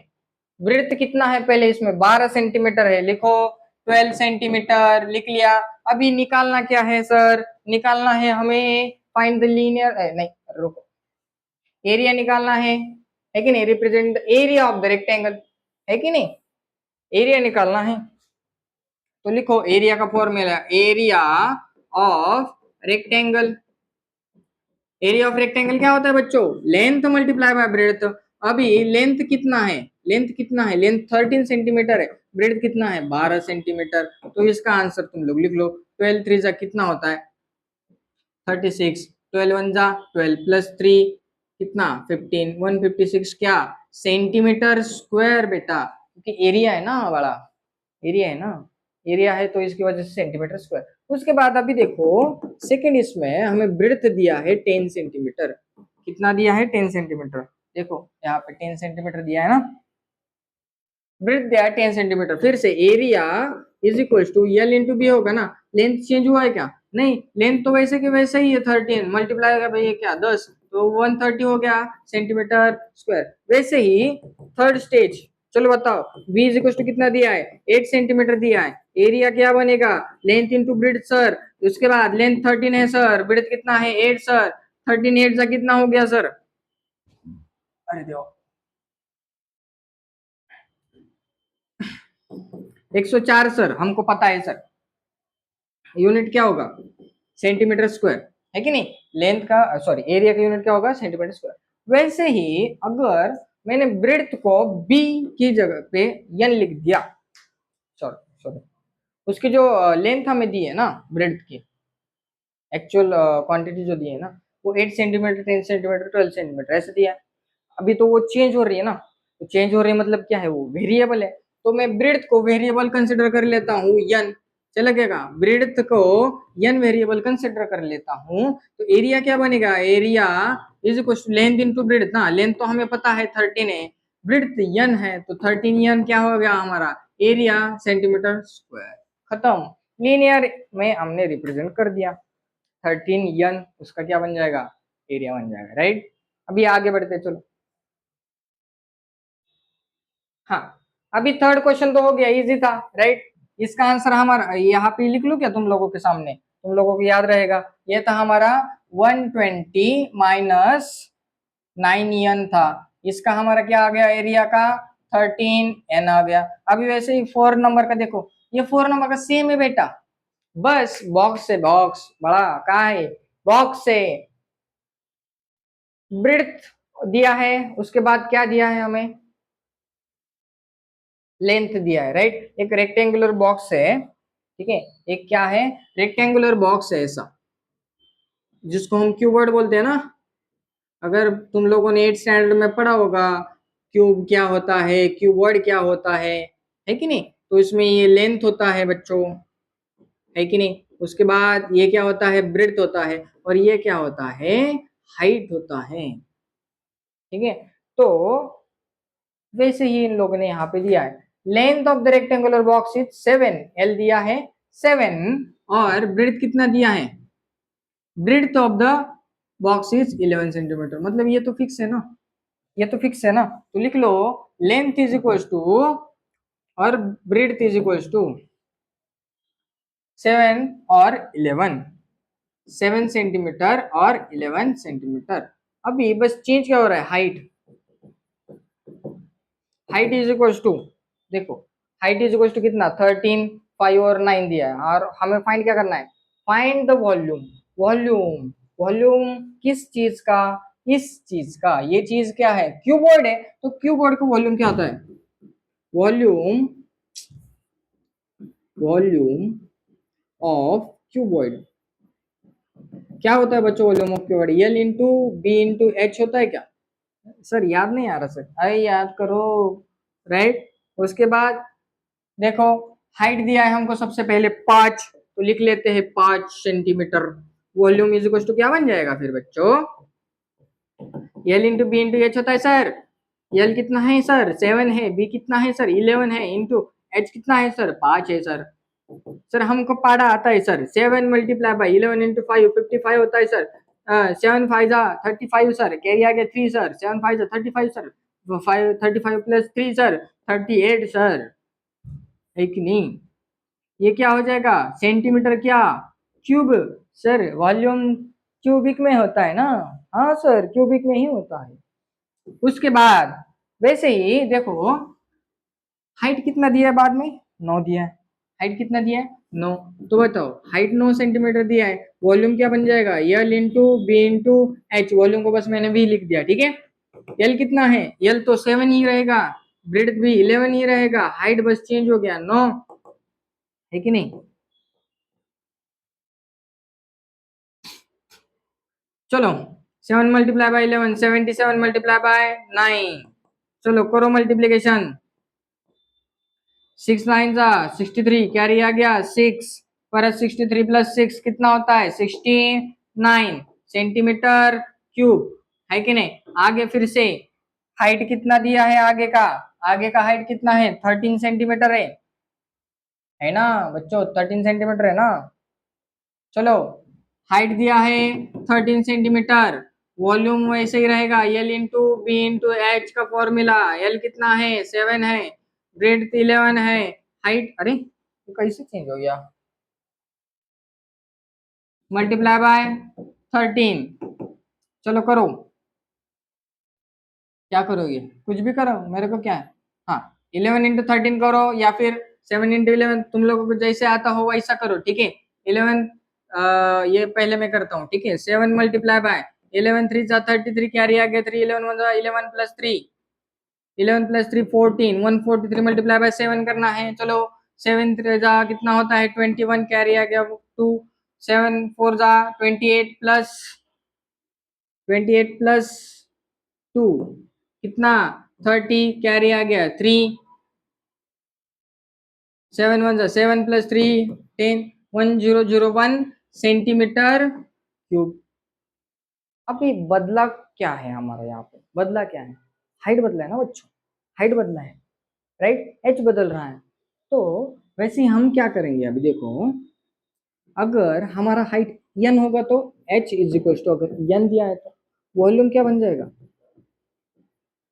ब्रेड्थ कितना है पहले इसमें 12 सेंटीमीटर है, लिखो 12 सेंटीमीटर लिख लिया। अभी निकालना क्या है सर, निकालना है हमें फाइंड द लीनियर, नहीं रुको, एरिया निकालना है कि नहीं, represent the area of the rectangle, है कि नहीं, एरिया निकालना है, तो लिखो एरिया का formula, area of rectangle. Area of rectangle क्या होता है बच्चों? Length multiply by breadth. अभी लेंथ कितना है? लेंथ कितना है? लेंथ 13 सेंटीमीटर है। ब्रेड्थ कितना है? 12 सेंटीमीटर। तो इसका आंसर तुम लोग लिख लो। 12 3 जा कितना होता है? 36। 12 1 जा 12 प्लस 3 कितना? 15। 156 क्या? सेंटीमीटर स्क्वायर बेटा, क्योंकि एरिया है ना बड़ा, एरिया है ना, एरिया है तो इसकी वजह से सेंटीमीटर स्क्वायर। उसके बाद अभी देखो सेकंड, इसमें हमें ब्रेड्थ दिया है 10 सेंटीमीटर। कितना दिया है? 10 सेंटीमीटर। देखो यहाँ पे 10 सेंटीमीटर दिया है ना, ब्रेड्थ दिया है 10 सेंटीमीटर। फिर से area is equal to L into B होगा ना। लेंथ चेंज हुआ है क्या? नहीं, लेंथ तो वैसे के वैसे ही है 13, मल्टीप्लाई का भाई क्या 10, तो 130 हो गया सेंटीमीटर स्क्वायर। वैसे ही थर्ड स्टेज, चलो बताओ, v इज इक्वल टू कितना दिया है? 8 सेंटीमीटर दिया है। एरिया क्या बनेगा? Length into breadth sir. उसके बाद लेंथ 13 है सर, ब्रेड्थ कितना है? 8 सर। 13 8 सा कितना हो गया सर? अरे देखो 104 सर, हमको पता है सर। यूनिट क्या होगा? सेंटीमीटर स्क्वायर, है कि नहीं? लेंथ का सॉरी एरिया का यूनिट क्या होगा? Centimetre square. वैसे ही अगर मैंने ब्रेड्थ को बी की जगह पे एन लिख दिया, सॉरी सॉरी, उसकी जो लेंथ हमें दी है ना ब्रेड्थ की, एक्चुअल क्वांटिटी जो दी है ना, वो 8 सेंटीमीटर 10 सेंटीमीटर 12 सेंटीमीटर ऐसे दिया है। अभी तो वो चेंज हो रही है ना, तो चेंज हो रही है मतलब क्या है? वो वेरिएबल है। तो मैं ब्रेड्थ को वेरिएबल कंसिडर कर लेता हूँ एन। चल लगेगा ब्रेड्थ को एन वेरिएबल कंसिडर कर लेता हूँ, तो एरिया क्या बनेगा? Area is equal to length into breadth ना। लेंथ तो हमें पता है 13 है, ब्रेड्थ एन है, तो 13 एन क्या हो गया हमारा? Area centimetre square. खत्म। लीनियर में हमने रिप्रेजेंट कर दिया। 13 एन उसका क्या बन जाएगा? एरिया बन जाएगा, राइट। अभी आगे बढ़ते चलो। हाँ, अभी थर्ड क्वेश्चन तो हो गया, इजी था, राइट। इसका आंसर हमारा यहाँ पे लिख लूं क्या तुम लोगों के सामने? तुम लोगों को याद रहेगा। ये था हमारा 120 माइनस 9 था। इसका हमारा क्या आ गया? एरिया का 13 आ गया। अभी वैसे ही 4 नंबर का देखो, ये 4 नंबर का सेम है बेटा, बस बॉक्स से बॉक्स बड़ा का है, बॉक्स से ब्रेड्थ दिया है, उसके बाद क्या दिया है हमें? लेंथ दिया है, राइट। एक रेक्टेंगुलर बॉक्स है, ठीक है, एक क्या है? रेक्टेंगुलर बॉक्स है ऐसा, जिसको हम क्यूबर्ड बोलते हैं ना। अगर तुम लोगों ने 8 स्टैंडर्ड में पढ़ा होगा क्यूब क्या होता है, क्यूबर्ड क्या होता है कि नहीं? तो इसमें ये लेंथ होता है बच्चों, है कि नहीं? उसके बाद ये क्या होता है? ब्रेड्थ होता है, और ये क्या होता है? हाइट होता है, ठीक है। तो वैसे ही इन लोगों ने यहाँ पे दिया है length of the rectangular box is 7, L दिया है 7, और ब्रेड्थ कितना दिया है? Breadth of the box is 11 centimetre. मतलब ये तो फिक्स है ना, ये तो फिक्स है ना। तो लिख लो लेंथ इज इक्वल टू और ब्रेड्थ इज इक्वल टू 7 और 11, 7 सेंटीमीटर और 11 सेंटीमीटर। अभी बस चेंज क्या हो रहा है? Height. Height is equal to, देखो हाइट इज इक्वल टू कितना? 13, 5 और 9 दिया है, और हमें फाइंड क्या करना है? Find the volume. Volume, volume किस चीज का? इस चीज का। ये चीज क्या है? क्यूबॉइड है, तो क्यूबॉइड का वॉल्यूम क्या होता है? वॉल्यूम, वॉल्यूम ऑफ क्यूबॉइड क्या होता है बच्चों? Volume of cuboid L into B into H होता है क्या? सर याद नहीं आ रहा सर, अरे याद करो, राइट। उसके बाद देखो हाइट दिया है हमको सबसे पहले 5, तो लिख लेते हैं 5 centimetre. Volume is equal to क्या बन जाएगा फिर बच्चों? L into B into H होता है सर। एल कितना है सर? 7 है। बी कितना है सर? 11 है। इंटू एच कितना है सर? 5 है सर। सर हमको पढ़ा आता है सर, 7 मल्टीप्लाई बाई 11 इंटू 5 55 होता है सर। 7 5 जा 35 सर, कैरी आ गया 3 सर, 7 5 जा 35 सर, 5 35 प्लस 3 सर 38 सर, है कि नहीं? ये क्या हो जाएगा? सेंटीमीटर क्या? क्यूब। सर वॉल्यूम क्यूबिक में होता है ना? हाँ सर क्यूबिक में ही होता है। उसके बाद वैसे ही देखो हाइट कितना दिया है बाद में? 9 दिया है। हाइट कितना दिया है 9, तो बताओ हाइट 9 सेंटीमीटर दिया है, वॉल्यूम क्या बन जाएगा L into B into H, volume को बस मैंने भी लिख दिया, ठीक है। यल कितना है, यल तो 7 ही रहेगा, ब्रेड्थ भी 11 ही रहेगा, हाइट बस चेंज हो गया 9, है कि नहीं। चलो 7 मल्टीप्लाई बाय 11, 77 मल्टीप्लाई बाय 9, चलो करो मल्टीप्लीकेशन, 6 9 जा 63, कैरी आ गया 6 पर 63 प्लस 6 कितना होता है 69 सेंटीमीटर क्यूब, है कि नहीं। आगे फिर से हाइट कितना दिया है आगे का, आगे का हाइट कितना है 13 सेंटीमीटर है ना बच्चों, 13 सेंटीमीटर है ना। चलो हाइट दिया है 13 सेंटीमीटर, वॉल्यूम वैसे ही रहेगा L into B into H का फॉर्मूला, एल कितना है 7 है, ब्रेड्थ 11 है, हाइट अरे ये कैसे चेंज हो गया, मल्टीप्लाई बाय 13, चलो करो, क्या करोगे कुछ भी करो मेरे को क्या है। हाँ 11 इंटू 13 करो या फिर 7 इंटू 11, तुम लोगों को जैसे आता हो वैसा करो, ठीक है। 11 ये पहले मैं करता हूँ, ठीक है। 7 मल्टीप्लाई बाय 11 3 जा 33, कैरी आ गया 3, 11 1 जा 11 प्लस 3, 11 प्लस 3 14, 143 मल्टीप्लाई बाय 7 करना है। चलो 7 3 जा कितना होता है 21, कैरी आ गया 2, 7 4 जा 28 प्लस 2 कितना 30, कैरी आ गया 3, 7 1 जा 7 प्लस 3 10, 1001 सेंटीमीटर क्यूब। अब ये बदला क्या है हमारा, यहाँ पे बदला क्या है, हाइट बदला है ना बच्चों, हाइट बदला है राइट, एच बदल रहा है। तो वैसे ही हम क्या करेंगे, अभी देखो अगर हमारा हाइट n होगा तो h इज इक्वल टू, अगर n दिया है तो वॉल्यूम क्या बन जाएगा,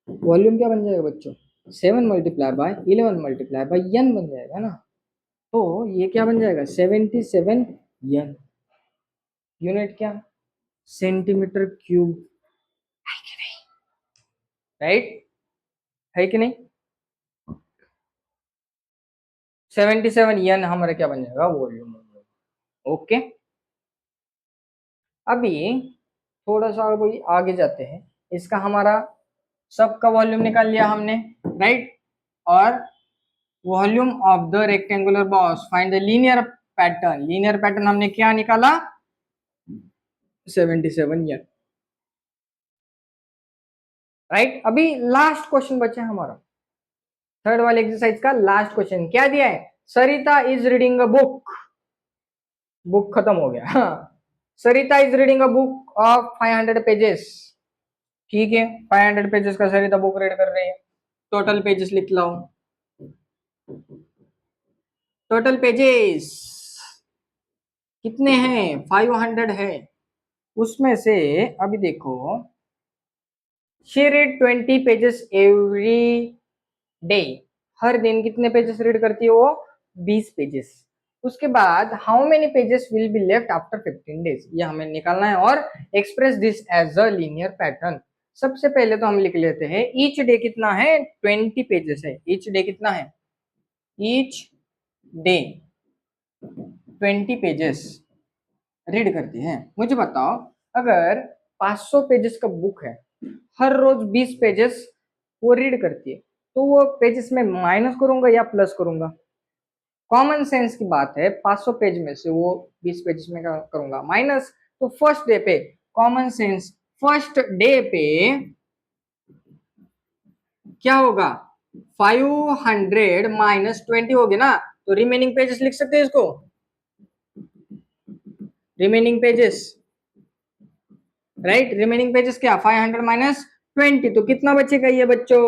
वॉल्यूम क्या बन जाएगा बच्चों 7 multiply by 11 multiply by n बन जाएगा ना। तो ये क्या बन जाएगा 77 n, यूनिट क्या सेंटीमीटर क्यूब, राइट है कि नहीं। 77 n हमारा क्या बन जाएगा वॉल्यूम, ओके। अभी थोड़ा सा कोई आगे जाते हैं, इसका हमारा सबका वॉल्यूम निकाल लिया हमने, राइट। और volume of the rectangular box find the linear pattern, linear pattern हमने क्या निकाला 77 ईयर, राइट। अभी लास्ट क्वेश्चन बचा है हमारा, थर्ड वाले एक्सरसाइज का लास्ट क्वेश्चन क्या दिया है, Sarita is reading a book, book खत्म हो गया हाँ। Sarita is reading a book of 500 pages, ठीक है 500 पेजेस का सरिता बुक रीड कर रही है, टोटल पेजेस लिख लो, टोटल पेजेस कितने हैं 500 है, उसमें से अभी देखो she read 20 pages every day, हर दिन कितने पेजेस रीड करती है वो 20 पेजेस। उसके बाद how many pages will be left after 15 days, ये हमें निकालना है और express this as a linear pattern. सबसे पहले तो हम लिख लेते हैं ईच डे कितना है 20 पेजेस है, ईच डे कितना है, ईच डे 20 पेजेस रीड करते हैं। मुझे बताओ अगर 500 पेजेस का बुक है, हर रोज 20 पेजेस वो रीड करती है, तो वो पेजेस में माइनस करूंगा या प्लस करूंगा, कॉमन सेंस की बात है 500 पेज में से वो 20 पेजेस में करूंगा माइनस, तो फर्स्ट डे पे कॉमन सेंस, फर्स्ट डे पे क्या होगा 500 माइनस 20 होगी ना, तो रिमेनिंग पेजेस लिख सकते हैं इसको, remaining pages, right. Remaining pages क्या 500 माइनस 20, तो कितना बचेगा ये बच्चों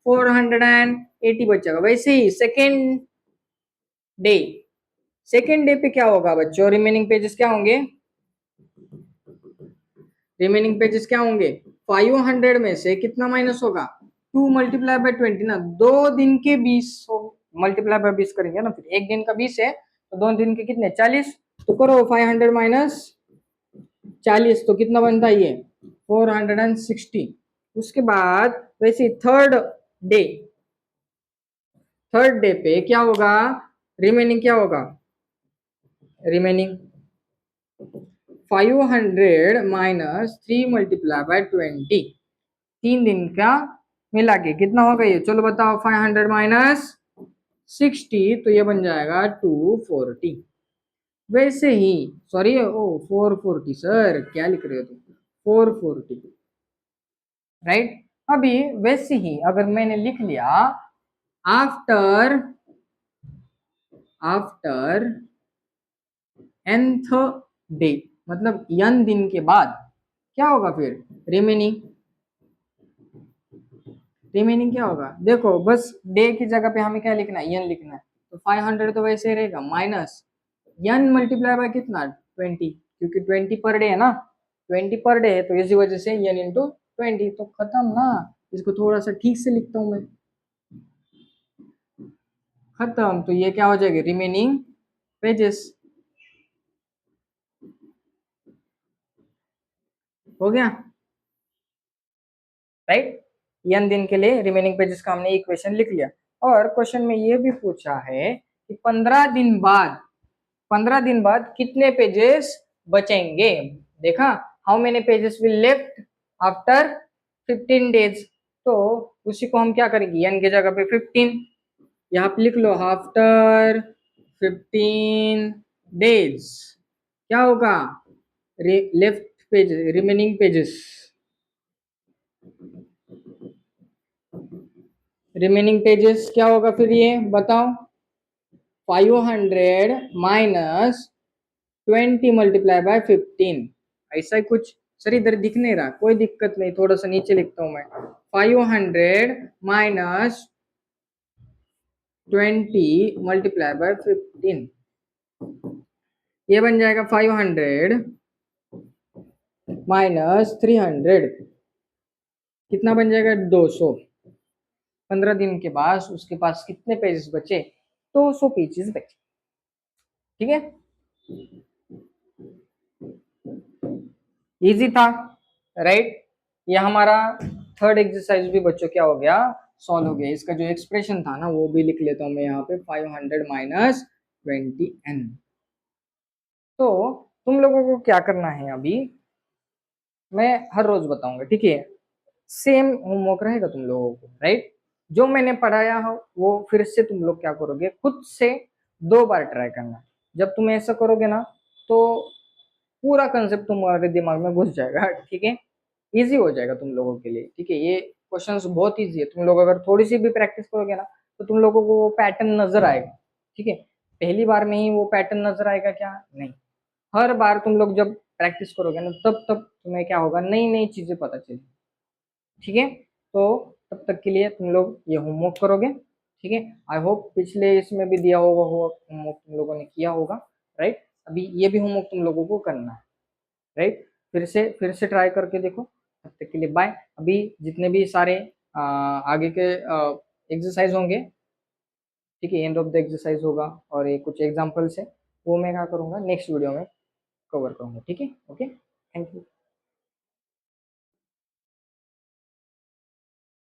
480 बचेगा। वैसे ही सेकेंड डे, सेकेंड डे पे क्या होगा बच्चों, रिमेनिंग पेजेस क्या होंगे, रिमेनिंग पेजेस क्या होंगे 500 में से कितना माइनस होगा 2 मल्टीप्लाई बाय 20 ना, 2 दिन के 20 मल्टीप्लाई बाय 20 करेंगे ना, फिर एक दिन का 20 है तो 2 दिन के कितने 40, तो करो 500 माइनस 40 तो कितना बनता है ये 460। उसके बाद वैसे थर्ड डे, थर्ड डे पे क्या होगा रिमेनिंग क्या होगा, रिमेनिंग 500 माइनस 3 मल्टीप्लाई बाय 20, 3 दिन का मिला के कितना होगा ये, चलो बताओ। 500 माइनस 60 तो ये बन जाएगा 240। वैसे ही, सॉरी ओ 440, सर क्या लिख रहे हो तुम, 440, राइट। अभी वैसे ही अगर मैंने लिख लिया आफ्टर आफ्टर nth डे, मतलब n दिन के बाद क्या होगा फिर, रिमेनिंग, रिमेनिंग क्या होगा, देखो बस डे की जगह पे हमें क्या लिखना है, n लिखना है। तो 500 तो वैसे ही रहेगा माइनस n मल्टीप्लाई बाय कितना, 20, क्योंकि 20 पर डे है ना, 20 पर डे है तो इसी वजह से n इंटू 20, तो खत्म ना। इसको थोड़ा सा ठीक से लिखता हूं मैं, खत्म। तो ये क्या हो जाएगी, रिमेनिंग पेजेस, हो गया, राइट। n दिन के लिए रिमेनिंग पेजेस का हमने इक्वेशन लिख लिया। और क्वेश्चन में ये भी पूछा है कि 15 दिन बाद कितने पेजेस बचेंगे। देखा, how many pages will left after 15 days, तो उसी को हम क्या करेंगे, n की जगह पे 15 यहाँ पे लिख लो, आफ्टर 15 डेज क्या होगा, left page, remaining pages, remaining pages क्या होगा फिर ये बताओ, 500 माइनस 20 मल्टीप्लाई बाय 15, ऐसा ही कुछ। सर इधर दिख नहीं रहा, कोई दिक्कत नहीं, थोड़ा सा नीचे लिखता हूं मैं, 500 माइनस 20 मल्टीप्लाई बाय 15, ये बन जाएगा 500 माइनस 300, कितना बन जाएगा, 200। 15 दिन के बाद उसके पास कितने पेजेस बचे, 200 पेजेस बचे, ठीक है। इजी था, राइट। ये हमारा थर्ड एक्सरसाइज भी बच्चों क्या हो गया, सॉल्व हो गया। इसका जो एक्सप्रेशन था ना वो भी लिख लेता हूँ मैं यहाँ पे, 500 माइनस 20n। तो तुम लोगों को क्या करना है अभी, मैं हर रोज बताऊंगा, ठीक है। सेम होमवर्क रहेगा तुम लोगों को, राइट। जो मैंने पढ़ाया हो वो फिर से तुम लोग क्या करोगे, खुद से 2 बार ट्राई करना। जब तुम ऐसा करोगे ना तो पूरा कंसेप्ट तुम्हारे दिमाग में घुस जाएगा, ठीक है। इजी हो जाएगा तुम लोगों के लिए, ठीक है। ये क्वेश्चंस बहुत इजी है, तुम लोग अगर थोड़ी सी भी प्रैक्टिस करोगे ना तो तुम लोगों को वो पैटर्न नजर आएगा, ठीक है। पहली बार में ही वो पैटर्न नजर आएगा क्या, नहीं। हर बार तुम लोग जब प्रैक्टिस करोगे ना तब तब तुम्हें क्या होगा, नई नई चीजें पता चलेगी, ठीक है। तो तब तक के लिए तुम लोग ये होमवर्क करोगे, ठीक है। आई होप पिछले इसमें भी दिया होगा होमवर्क तुम लोगों ने किया होगा, राइट। अभी ये भी होमवर्क तुम लोगों को करना है, राइट। फिर से ट्राई करके देखो। तब तक के लिए बाय। अभी जितने भी सारे आगे के एक्सरसाइज होंगे, ठीक है, एंड ऑफ द एक्सरसाइज होगा और ये कुछ एग्जांपल्स है, वो मैं क्या करूँगा नेक्स्ट वीडियो में कवर करूँगा, ठीक है। Okay, thank you.